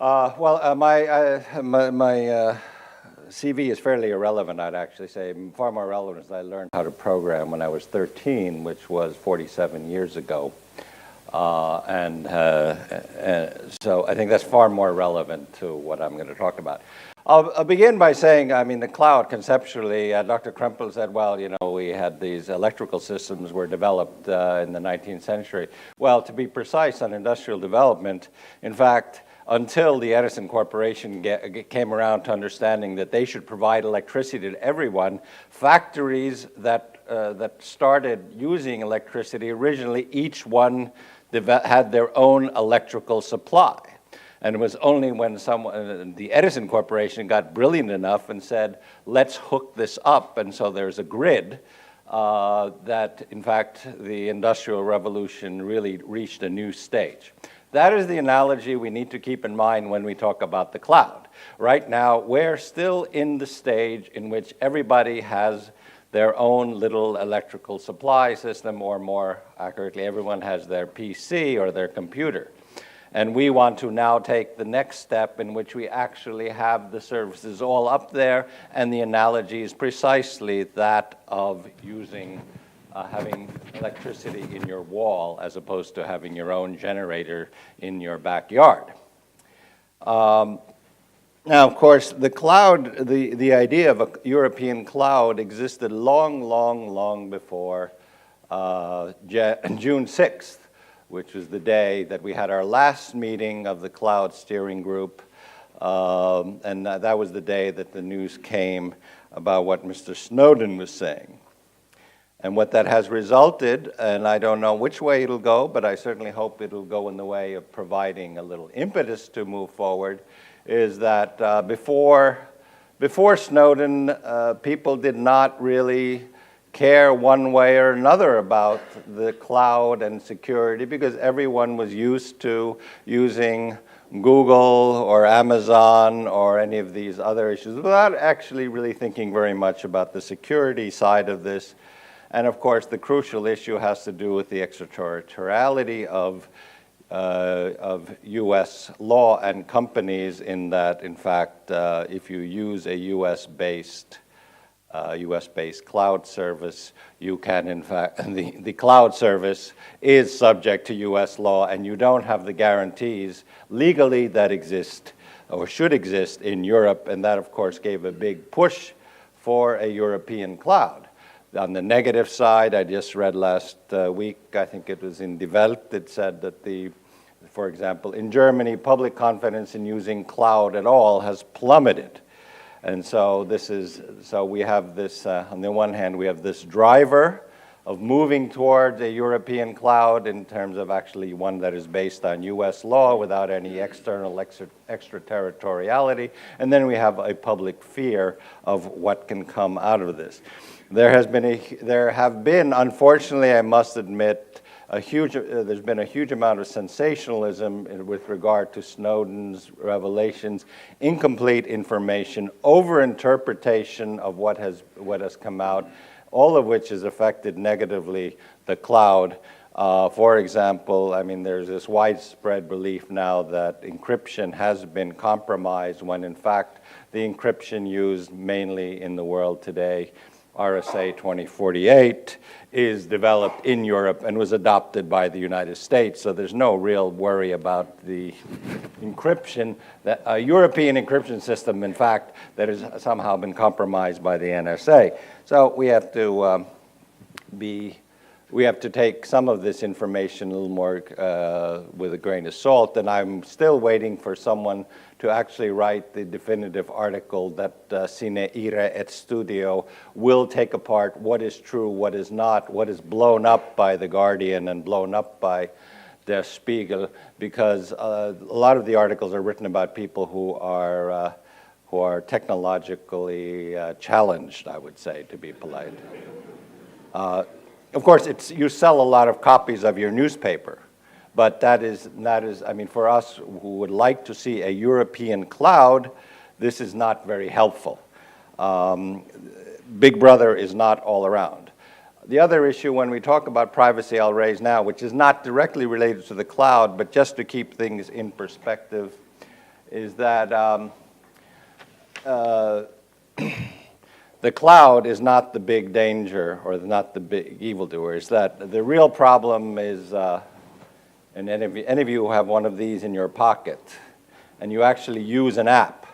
My CV is fairly irrelevant, I'd actually say. Far more relevant is I learned how to program when I was 13, which was 47 years ago. And so I think that's far more relevant to what I'm going to talk about. I'll begin by saying, the cloud conceptually, Dr. Krempel said, we had these electrical systems were developed in the 19th century. Well, to be precise on industrial development, in fact, until the Edison Corporation came around to understanding that they should provide electricity to everyone, factories that started using electricity originally, each one had their own electrical supply. And it was only when the Edison Corporation got brilliant enough and said, let's hook this up, and so there's a grid, that in fact the Industrial Revolution really reached a new stage. That is the analogy we need to keep in mind when we talk about the cloud. Right now, we're still in the stage in which everybody has their own little electrical supply system, or more accurately, everyone has their PC or their computer. And we want to now take the next step in which we actually have the services all up there, and the analogy is precisely that of having electricity in your wall as opposed to having your own generator in your backyard. Now, of course, the cloud, the idea of a European cloud existed long before June 6th, which was the day that we had our last meeting of the Cloud Steering Group, and that was the day that the news came about what Mr. Snowden was saying. And what that has resulted, and I don't know which way it'll go, but I certainly hope it'll go in the way of providing a little impetus to move forward, is that before Snowden, people did not really care one way or another about the cloud and security, because everyone was used to using Google or Amazon or any of these other issues without actually really thinking very much about the security side of this. And of course, the crucial issue has to do with the extraterritoriality of U.S. law and companies, in that, in fact, if you use a U.S.-based cloud service, you can, in fact, the cloud service is subject to U.S. law, and you don't have the guarantees legally that exist or should exist in Europe, and that, of course, gave a big push for a European cloud. On the negative side, I just read last week, I think it was in Die Welt, it said that for example, in Germany, public confidence in using cloud at all has plummeted. And so we have this, on the one hand, we have this driver of moving towards a European cloud in terms of actually one that is based on US law without any external extraterritoriality. And then we have a public fear of what can come out of this. There have been, unfortunately, I must admit, there's been a huge amount of sensationalism with regard to Snowden's revelations, incomplete information, overinterpretation of what has come out, all of which has affected negatively the cloud. For example, there's this widespread belief now that encryption has been compromised, when in fact the encryption used mainly in the world today, RSA 2048, is developed in Europe and was adopted by the United States. So there's no real worry about the encryption, a European encryption system, in fact, that has somehow been compromised by the NSA. So we have to take some of this information a little more with a grain of salt, and I'm still waiting for someone to actually write the definitive article that Sine Ire et Studio will take apart what is true, what is not, what is blown up by The Guardian and blown up by Der Spiegel, because a lot of the articles are written about people who are technologically challenged, I would say, to be polite. Of course, you sell a lot of copies of your newspaper, but that is, for us who would like to see a European cloud, this is not very helpful. Big Brother is not all around. The other issue when we talk about privacy I'll raise now, which is not directly related to the cloud, but just to keep things in perspective, is that the cloud is not the big danger or not the big evildoer. It's that the real problem is, and any of you who have one of these in your pocket, and you actually use an app.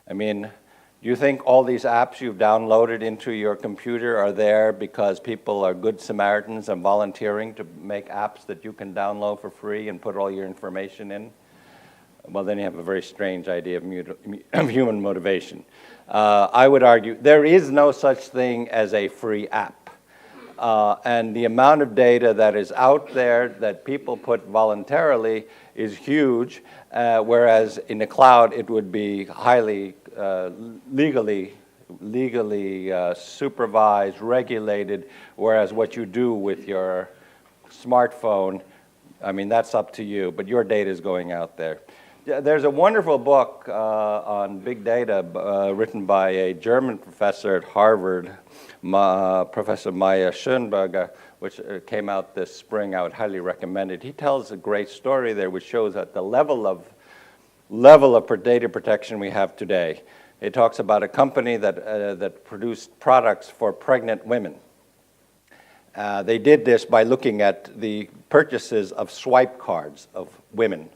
I mean, do you think all these apps you've downloaded into your computer are there because people are good Samaritans and volunteering to make apps that you can download for free and put all your information in? Well, then you have a very strange idea of human motivation. I would argue there is no such thing as a free app. And the amount of data that is out there that people put voluntarily is huge, whereas in the cloud it would be highly legally supervised, regulated, whereas what you do with your smartphone, I mean, that's up to you, but your data is going out there. There's a wonderful book on big data written by a German professor at Harvard, Professor Maya Schoenberger, which came out this spring. I would highly recommend it. He tells a great story there which shows at the level of data protection we have today. It talks about a company that produced products for pregnant women. They did this by looking at the purchases of swipe cards of women.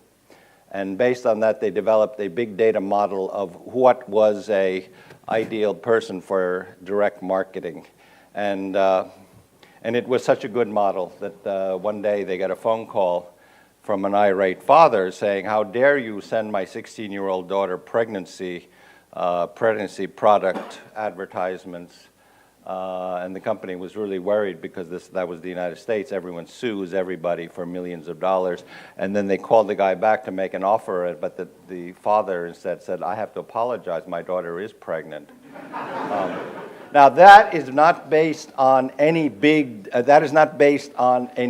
And based on that, they developed a big data model of what was a ideal person for direct marketing. And it was such a good model that one day they got a phone call from an irate father saying, "How dare you send my 16-year-old daughter pregnancy product advertisements?" And the company was really worried because that was the United States. Everyone sues everybody for millions of dollars. And then they called the guy back to make an offer, but the father instead said, "I have to apologize, my daughter is pregnant." Now that is not based on any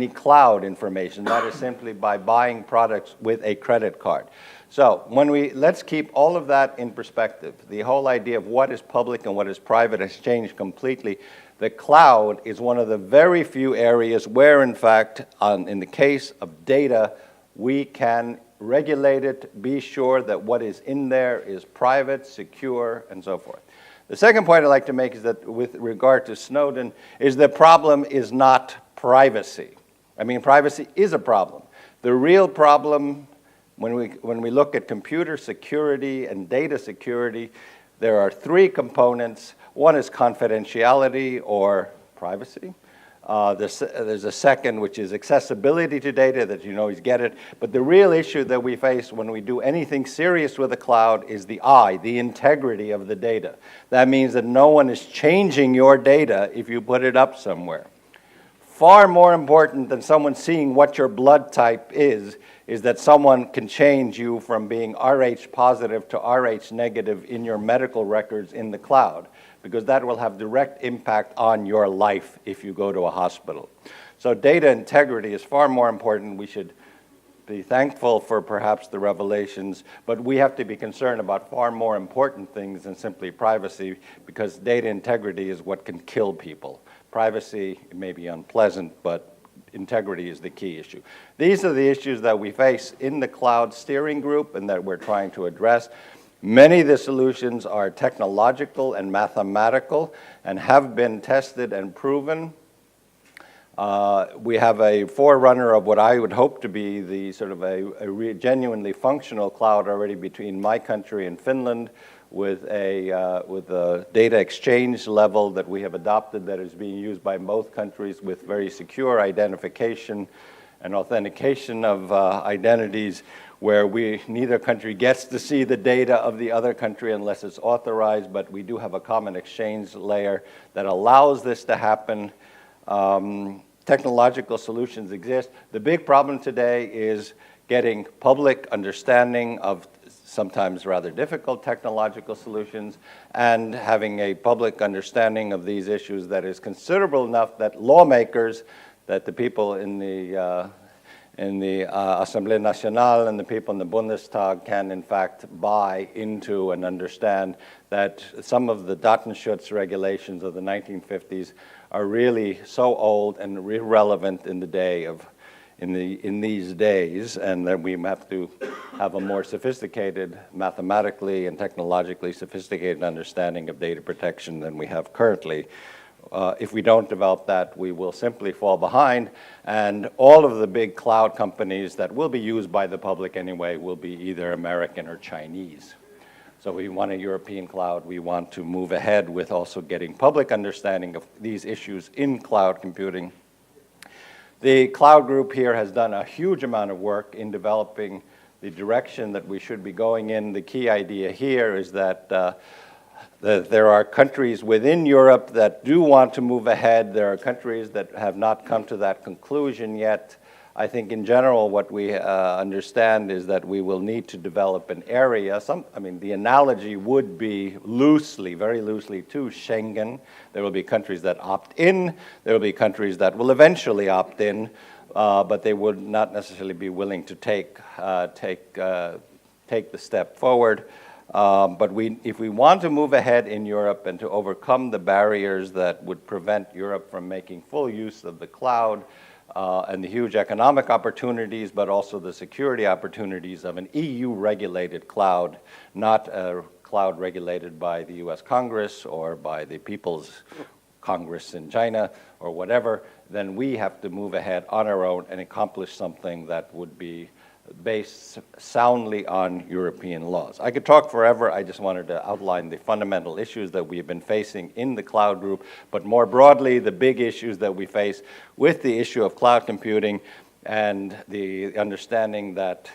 cloud information. That is simply by buying products with a credit card. So let's keep all of that in perspective. The whole idea of what is public and what is private has changed completely. The cloud is one of the very few areas where, in fact, in the case of data, we can regulate it, be sure that what is in there is private, secure, and so forth. The second point I'd like to make is that with regard to Snowden, is the problem is not privacy. I mean, privacy is a problem. The real problem, when we look at computer security and data security, there are three components. One is confidentiality or privacy. There's a second, which is accessibility to data, that you always get it. But the real issue that we face when we do anything serious with the cloud is the integrity of the data. That means that no one is changing your data if you put it up somewhere. Far more important than someone seeing what your blood type is that someone can change you from being Rh positive to Rh negative in your medical records in the cloud, because that will have direct impact on your life if you go to a hospital. So data integrity is far more important. We should be thankful for perhaps the revelations, but we have to be concerned about far more important things than simply privacy, because data integrity is what can kill people. Privacy may be unpleasant, but integrity is the key issue. These are the issues that we face in the cloud steering group and that we're trying to address. Many of the solutions are technological and mathematical and have been tested and proven. We have a forerunner of what I would hope to be the sort of a genuinely functional cloud already between my country and Finland, with a data exchange level that we have adopted that is being used by both countries with very secure identification and authentication of identities, where neither country gets to see the data of the other country unless it's authorized, but we do have a common exchange layer that allows this to happen. Technological solutions exist. The big problem today is getting public understanding of sometimes rather difficult technological solutions, and having a public understanding of these issues that is considerable enough that lawmakers, that the people in the Assemblée Nationale and the people in the Bundestag can in fact buy into and understand that some of the Datenschutz regulations of the 1950s are really so old and irrelevant in the day of in these days, and that we have to have a more sophisticated, mathematically and technologically sophisticated understanding of data protection than we have currently. If we don't develop that, we will simply fall behind, and all of the big cloud companies that will be used by the public anyway will be either American or Chinese. So we want a European cloud. We want to move ahead with also getting public understanding of these issues in cloud computing. The cloud group here has done a huge amount of work in developing the direction that we should be going in. The key idea here is that there are countries within Europe that do want to move ahead. There are countries that have not come to that conclusion yet. I think in general what we understand is that we will need to develop an area. The analogy would be loosely, very loosely, to Schengen. There will be countries that opt in. There will be countries that will eventually opt in, but they would not necessarily be willing to take the step forward. But if we want to move ahead in Europe and to overcome the barriers that would prevent Europe from making full use of the cloud, and the huge economic opportunities, but also the security opportunities of an EU-regulated cloud, not a cloud regulated by the US Congress or by the People's Congress in China or whatever, then we have to move ahead on our own and accomplish something that would be based soundly on European laws. I could talk forever. I just wanted to outline the fundamental issues that we've been facing in the cloud group, but more broadly, the big issues that we face with the issue of cloud computing and the understanding that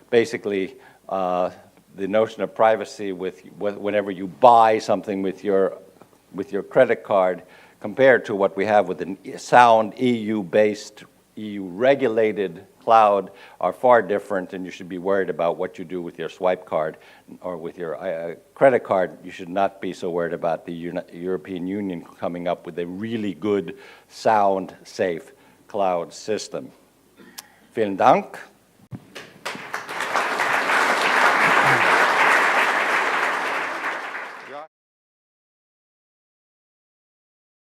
basically the notion of privacy whenever you buy something with your credit card compared to what we have with a sound EU-based, EU-regulated cloud are far different, and you should be worried about what you do with your swipe card or with your credit card. You should not be so worried about the European Union coming up with a really good, sound, safe cloud system. Vielen Dank.